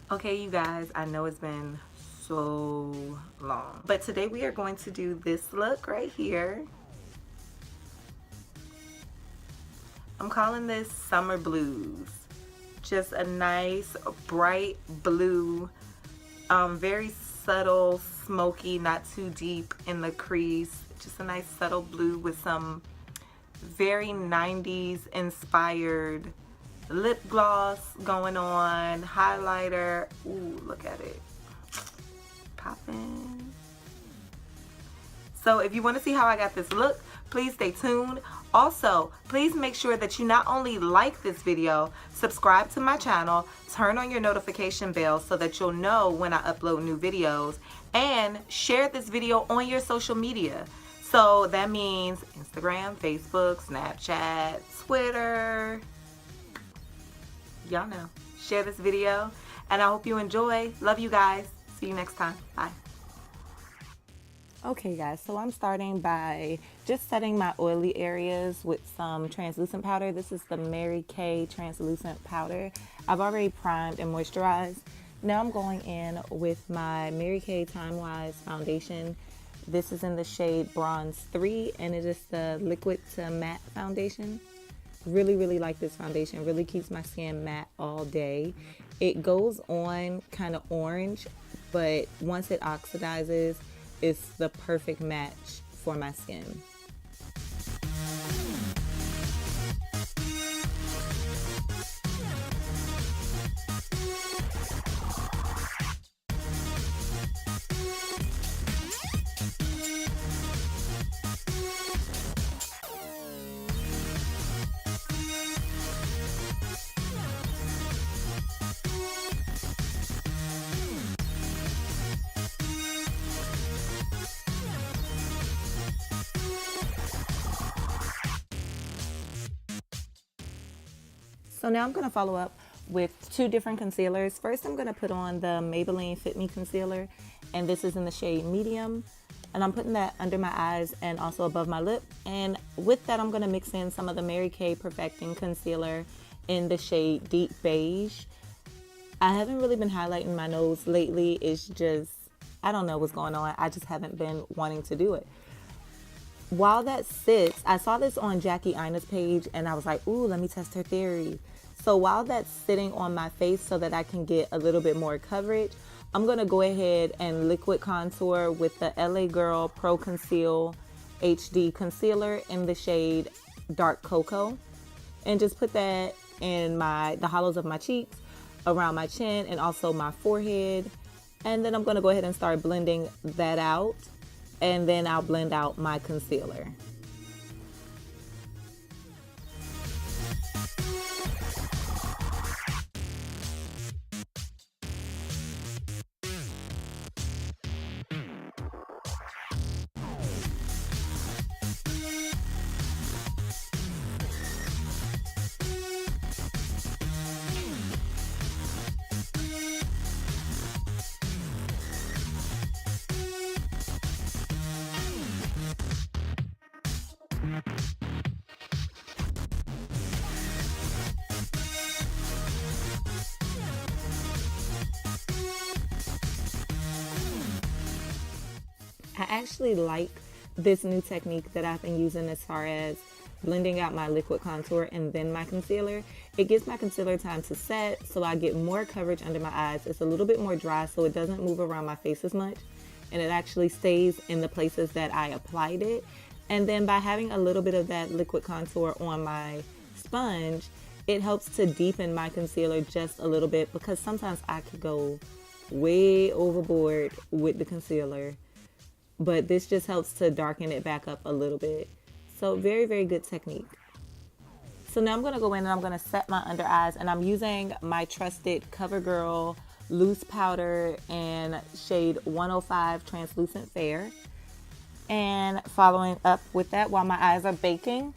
Okay, you guys, I know it's been so long, but today we are going to do this look right here. I'm calling this Summer Blues. Just a nice bright blue, very subtle, smoky, not too deep in the crease. Just a nice subtle blue with some very 90s inspired lip gloss going on, highlighter. Ooh, look at it. Popping. So if you want to see how I got this look, please stay tuned. Also, please make sure that you not only like this video, subscribe to my channel, turn on your notification bell so that you'll know when I upload new videos, and share this video on your social media. So that means Instagram, Facebook, Snapchat, Twitter. Y'all know. Share this video, and I hope you enjoy. Love you guys. See you next time. Bye. Okay guys, so I'm starting by just setting my oily areas with some translucent powder. This is the MaryKay translucent powder. I've already primed and moisturized. Now I'm going in with my MaryKay Timewise foundation. This is in the shade Bronze 3 and it is the liquid to matte foundation. Really like this foundation. Really keeps my skin matte all day. It goes on kind of orange, but once it oxidizes, it's the perfect match for my skin. So now I'm going to follow up with two different concealers. First, I'm going to put on the Maybelline Fit Me concealer, and this is in the shade medium. And I'm putting that under my eyes and also above my lip. And with that, I'm going to mix in some of the MaryKay Perfecting concealer in the shade Deep Beige. I haven't really been highlighting my nose lately. It's just, I don't know what's going on. I just haven't been wanting to do it. While that sits, I saw this on Jackie Ina's page and I was like, ooh, let me test her theory. So while that's sitting on my face so that I can get a little bit more coverage, I'm going to go ahead and liquid contour with the LA Girl Pro Conceal HD concealer in the shade Dark Cocoa. And just put that in the hollows of my cheeks, around my chin, and also my forehead. And then I'm going to go ahead and start blending that out. And then I'll blend out my concealer. I actually like this new technique that I've been using as far as blending out my liquid contour and then my concealer. It gives my concealer time to set, so I get more coverage under my eyes. It's a little bit more dry, so it doesn't move around my face as much, and it actually stays in the places that I applied it. And then by having a little bit of that liquid contour on my sponge, it helps to deepen my concealer just a little bit, because sometimes I could go way overboard with the concealer, but this just helps to darken it back up a little bit. So very good technique. So now I'm going to go in and I'm going to set my under eyes, and I'm using my trusted CoverGirl loose powder in shade 105 translucent fair. And following up with that, while my eyes are baking,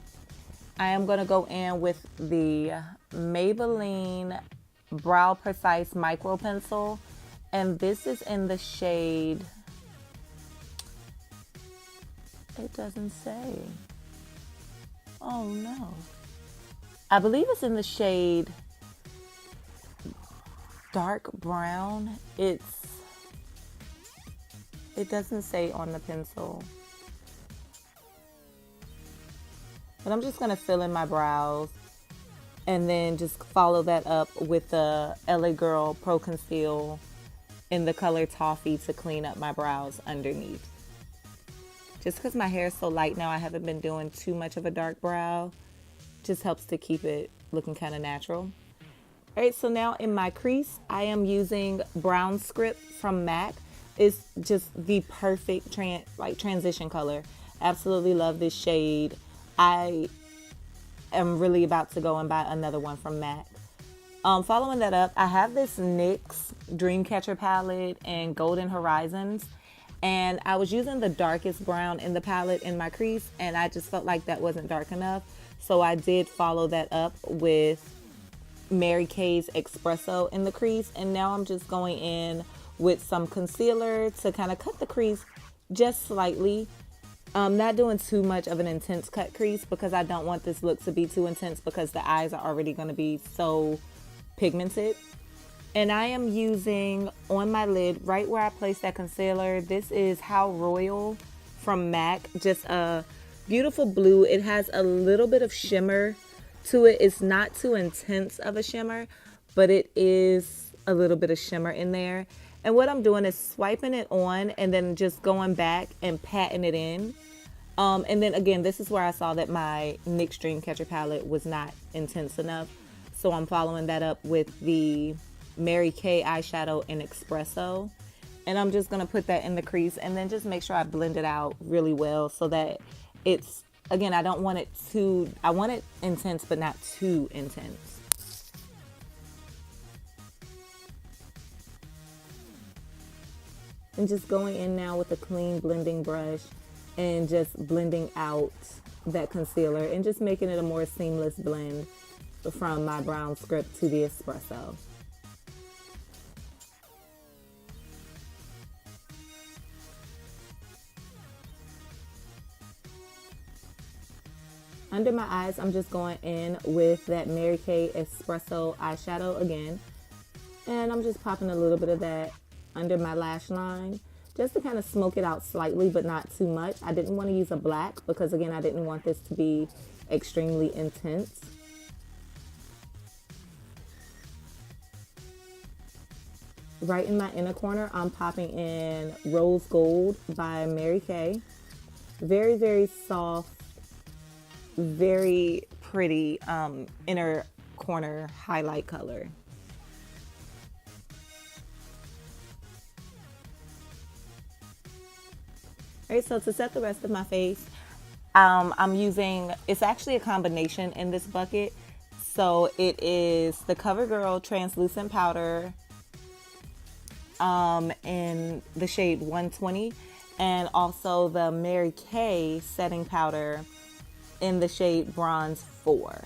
I am going to go in with the Maybelline Brow Precise Micro Pencil, and this is in the shade, it doesn't say. Oh no. I believe it's in the shade dark brown. It doesn't say on the pencil. But I'm just going to fill in my brows and then just follow that up with the LA Girl Pro Conceal in the color Toffee to clean up my brows underneath. Just because my hair is so light now, I haven't been doing too much of a dark brow. Just helps to keep it looking kind of natural. All right, so now in my crease, I am using Brown Script from MAC. It's just the perfect transition color. Absolutely love this shade. I am really about to go and buy another one from MAC. Following that up, I have this NYX Dreamcatcher palette in Golden Horizons. And I was using the darkest brown in the palette in my crease, and I just felt like that wasn't dark enough. So I did follow that up with MaryKay's Espresso in the crease. And now I'm just going in with some concealer to kind of cut the crease just slightly. Not doing too much of an intense cut crease because I don't want this look to be too intense because the eyes are already going to be so pigmented. And I am using on my lid right where I placed that concealer. This is How Royal from MAC. Just a beautiful blue. It has a little bit of shimmer to it. It's not too intense of a shimmer, but it is a little bit of shimmer in there. And what I'm doing is swiping it on and then just going back and patting it in. And then again, this is where I saw that my NYX Dreamcatcher palette was not intense enough. So I'm following that up with the MaryKay eyeshadow in Espresso. And I'm just going to put that in the crease and then just make sure I blend it out really well so that it's, again, I don't want it too, I want it intense, but not too intense. And just going in now with a clean blending brush and just blending out that concealer and just making it a more seamless blend from my Brown Script to the Espresso. Under my eyes, I'm just going in with that MaryKay Espresso eyeshadow again. And I'm just popping a little bit of that under my lash line just to kind of smoke it out slightly, but not too much. I didn't want to use a black because, again, I didn't want this to be extremely intense. Right in my inner corner, I'm popping in Rose Gold by MaryKay. Very, very soft, very pretty inner corner highlight color. All right, so to set the rest of my face, I'm using, it's actually a combination in this bucket. So it is the CoverGirl translucent powder in the shade 120, and also the MaryKay setting powder in the shade Bronze 4.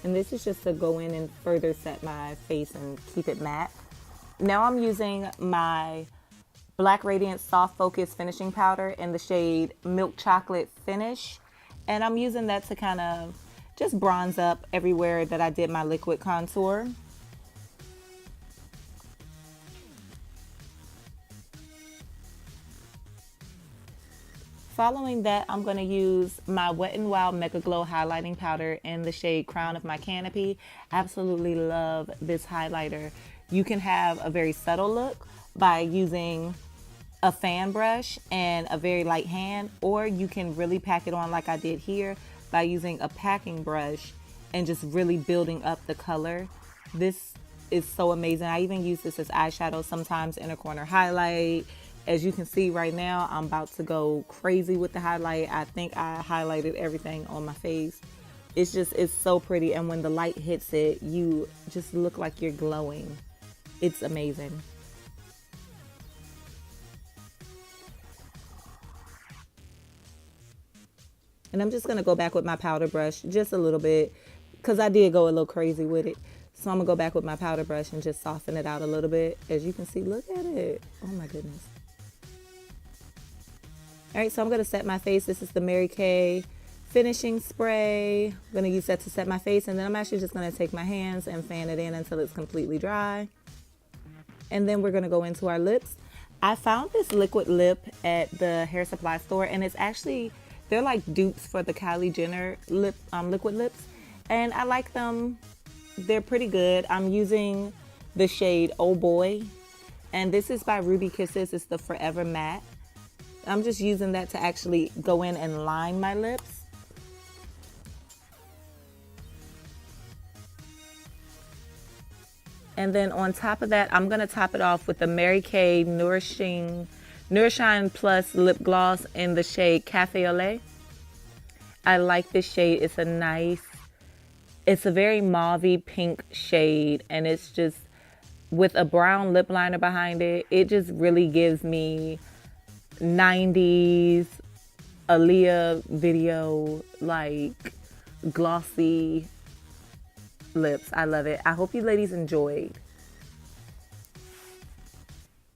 And this is just to go in and further set my face and keep it matte. Now I'm using my Black Radiance Soft Focus Finishing Powder in the shade Milk Chocolate Finish. And I'm using that to kind of just bronze up everywhere that I did my liquid contour. Following that, I'm going to use my Wet n Wild Mega Glow Highlighting Powder in the shade Crown of My Canopy. Absolutely love this highlighter. You can have a very subtle look by using a fan brush and a very light hand, or you can really pack it on like I did here by using a packing brush and just really building up the color. This is so amazing. I even use this as eyeshadow sometimes, inner corner highlight. As you can see right now, I'm about to go crazy with the highlight. I think I highlighted everything on my face. It's so pretty, and when the light hits it, you just look like you're glowing. It's amazing. And I'm just going to go back with my powder brush just a little bit because I did go a little crazy with it. So I'm going to go back with my powder brush and just soften it out a little bit. As you can see, look at it. Oh my goodness. All right, so I'm going to set my face. This is the MaryKay finishing spray. I'm going to use that to set my face, and then I'm actually just going to take my hands and fan it in until it's completely dry. And then we're going to go into our lips. I found this liquid lip at the hair supply store, and it's actually, they're like dupes for the Kylie Jenner liquid lips, and I like them. They're pretty good. I'm using the shade Oh Boy, and this is by Ruby Kisses. It's the Forever Matte. I'm just using that to actually go in and line my lips. And then on top of that, I'm going to top it off with the MaryKay Nourishing Plus Lip Gloss in the shade Cafe au Lait. I like this shade. It's a very mauvey pink shade, and it's just with a brown lip liner behind it. It just really gives me 90s Aaliyah video, like glossy lips. I love it. I hope you ladies enjoyed.